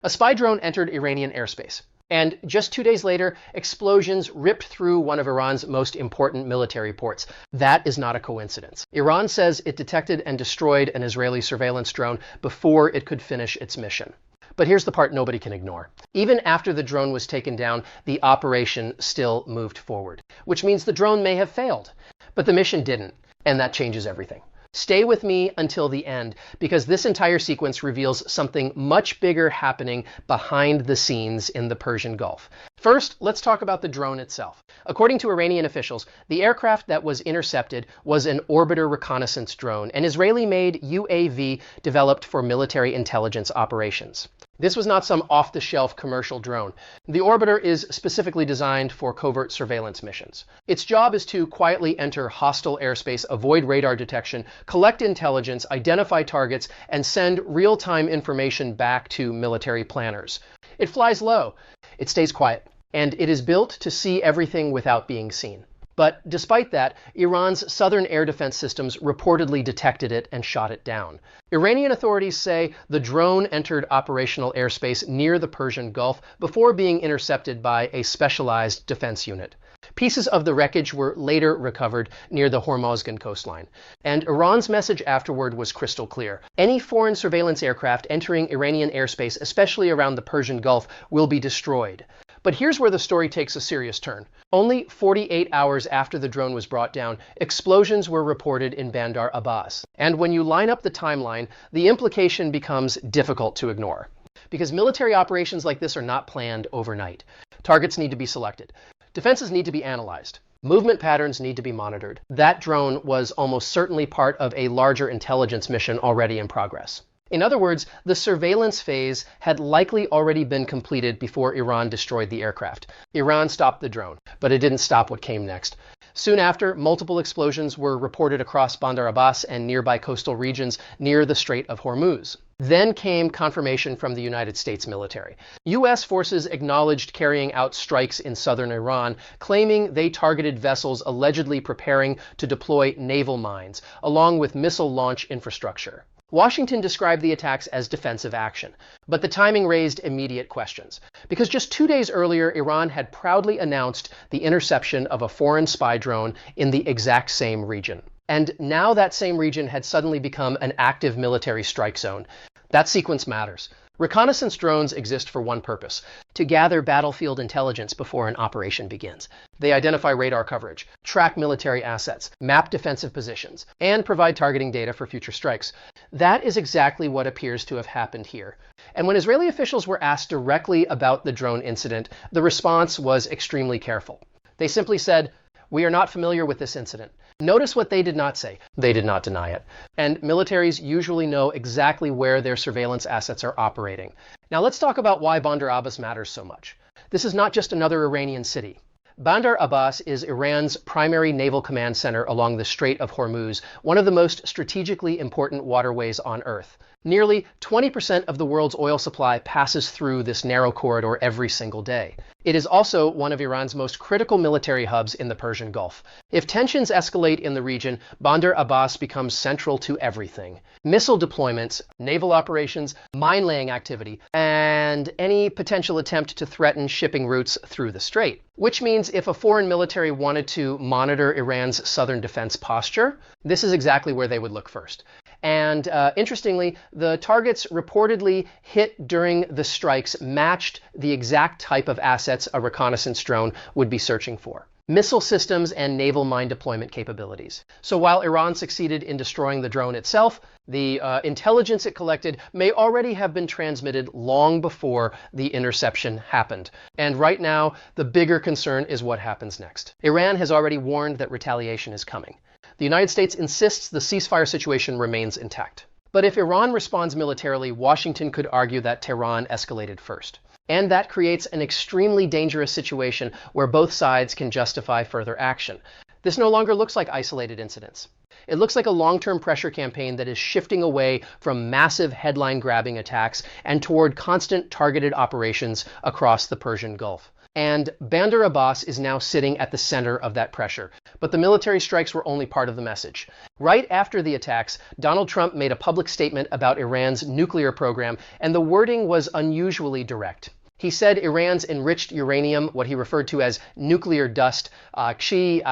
A spy drone entered Iranian airspace. And just 2 days later, explosions ripped through one of Iran's most important military ports. That is not a coincidence. Iran says it detected and destroyed an Israeli surveillance drone before it could finish its mission. But here's the part nobody can ignore. Even after the drone was taken down, the operation still moved forward, which means the drone may have failed. But the mission didn't, and that changes everything. Stay with me until the end, because this entire sequence reveals something much bigger happening behind the scenes in the Persian Gulf. First, let's talk about the drone itself. According to Iranian officials, the aircraft that was intercepted was an orbiter reconnaissance drone, an Israeli-made UAV developed for military intelligence operations. This was not some off-the-shelf commercial drone. The orbiter is specifically designed for covert surveillance missions. Its job is to quietly enter hostile airspace, avoid radar detection, collect intelligence, identify targets, and send real-time information back to military planners. It flies low, it stays quiet, and it is built to see everything without being seen. But despite that, Iran's southern air defense systems reportedly detected it and shot it down. Iranian authorities say the drone entered operational airspace near the Persian Gulf before being intercepted by a specialized defense unit. Pieces of the wreckage were later recovered near the Hormuzgan coastline. And Iran's message afterward was crystal clear. Any foreign surveillance aircraft entering Iranian airspace, especially around the Persian Gulf, will be destroyed. But here's where the story takes a serious turn. Only 48 hours after the drone was brought down, explosions were reported in Bandar Abbas. And when you line up the timeline, the implication becomes difficult to ignore. Because military operations like this are not planned overnight. Targets need to be selected. Defenses need to be analyzed. Movement patterns need to be monitored. That drone was almost certainly part of a larger intelligence mission already in progress. In other words, the surveillance phase had likely already been completed before Iran destroyed the aircraft. Iran stopped the drone, but it didn't stop what came next. Soon after, multiple explosions were reported across Bandar Abbas and nearby coastal regions near the Strait of Hormuz. Then came confirmation from the United States military. U.S. forces acknowledged carrying out strikes in southern Iran, claiming they targeted vessels allegedly preparing to deploy naval mines, along with missile launch infrastructure. Washington described the attacks as defensive action, but the timing raised immediate questions. Because just 2 days earlier, Iran had proudly announced the interception of a foreign spy drone in the exact same region. And now that same region had suddenly become an active military strike zone. That sequence matters. Reconnaissance drones exist for one purpose: to gather battlefield intelligence before an operation begins. They identify radar coverage, track military assets, map defensive positions, and provide targeting data for future strikes. That is exactly what appears to have happened here. And when Israeli officials were asked directly about the drone incident, the response was extremely careful. They simply said, "We are not familiar with this incident." Notice what they did not say. They did not deny it. And militaries usually know exactly where their surveillance assets are operating. Now let's talk about why Bandar Abbas matters so much. This is not just another Iranian city. Bandar Abbas is Iran's primary naval command center along the Strait of Hormuz, one of the most strategically important waterways on Earth. Nearly 20% of the world's oil supply passes through this narrow corridor every single day. It is also one of Iran's most critical military hubs in the Persian Gulf. If tensions escalate in the region, Bandar Abbas becomes central to everything. Missile deployments, naval operations, mine-laying activity, and any potential attempt to threaten shipping routes through the strait. Which means if a foreign military wanted to monitor Iran's southern defense posture, this is exactly where they would look first. And interestingly, the targets reportedly hit during the strikes matched the exact type of assets a reconnaissance drone would be searching for: missile systems and naval mine deployment capabilities. So while Iran succeeded in destroying the drone itself, the intelligence it collected may already have been transmitted long before the interception happened. And right now, the bigger concern is what happens next. Iran has already warned that retaliation is coming. The United States insists the ceasefire situation remains intact. But if Iran responds militarily, Washington could argue that Tehran escalated first. And that creates an extremely dangerous situation where both sides can justify further action. This no longer looks like isolated incidents. It looks like a long-term pressure campaign that is shifting away from massive headline-grabbing attacks and toward constant targeted operations across the Persian Gulf. and Bandar Abbas is now sitting at the center of that pressure. But the military strikes were only part of the message. Right after the attacks, Donald Trump made a public statement about Iran's nuclear program, and the wording was unusually direct. He said Iran's enriched uranium, what he referred to as nuclear dust, should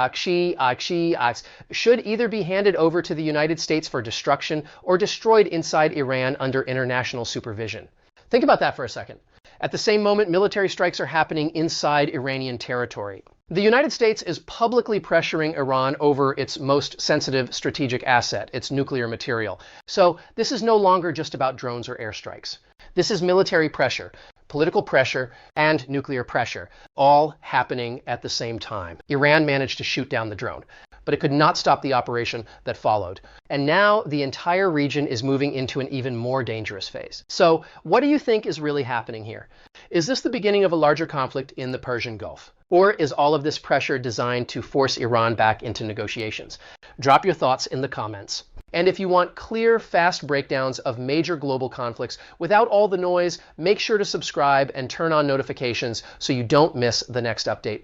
either be handed over to the United States for destruction or destroyed inside Iran under international supervision. Think about that for a second. At the same moment, military strikes are happening inside Iranian territory. The United States is publicly pressuring Iran over its most sensitive strategic asset, its nuclear material. So this is no longer just about drones or airstrikes. This is military pressure, political pressure, and nuclear pressure, all happening at the same time. Iran managed to shoot down the drone, but it could not stop the operation that followed. And now the entire region is moving into an even more dangerous phase. So what do you think is really happening here? Is this the beginning of a larger conflict in the Persian Gulf? Or is all of this pressure designed to force Iran back into negotiations? Drop your thoughts in the comments. And if you want clear, fast breakdowns of major global conflicts without all the noise, make sure to subscribe and turn on notifications so you don't miss the next update.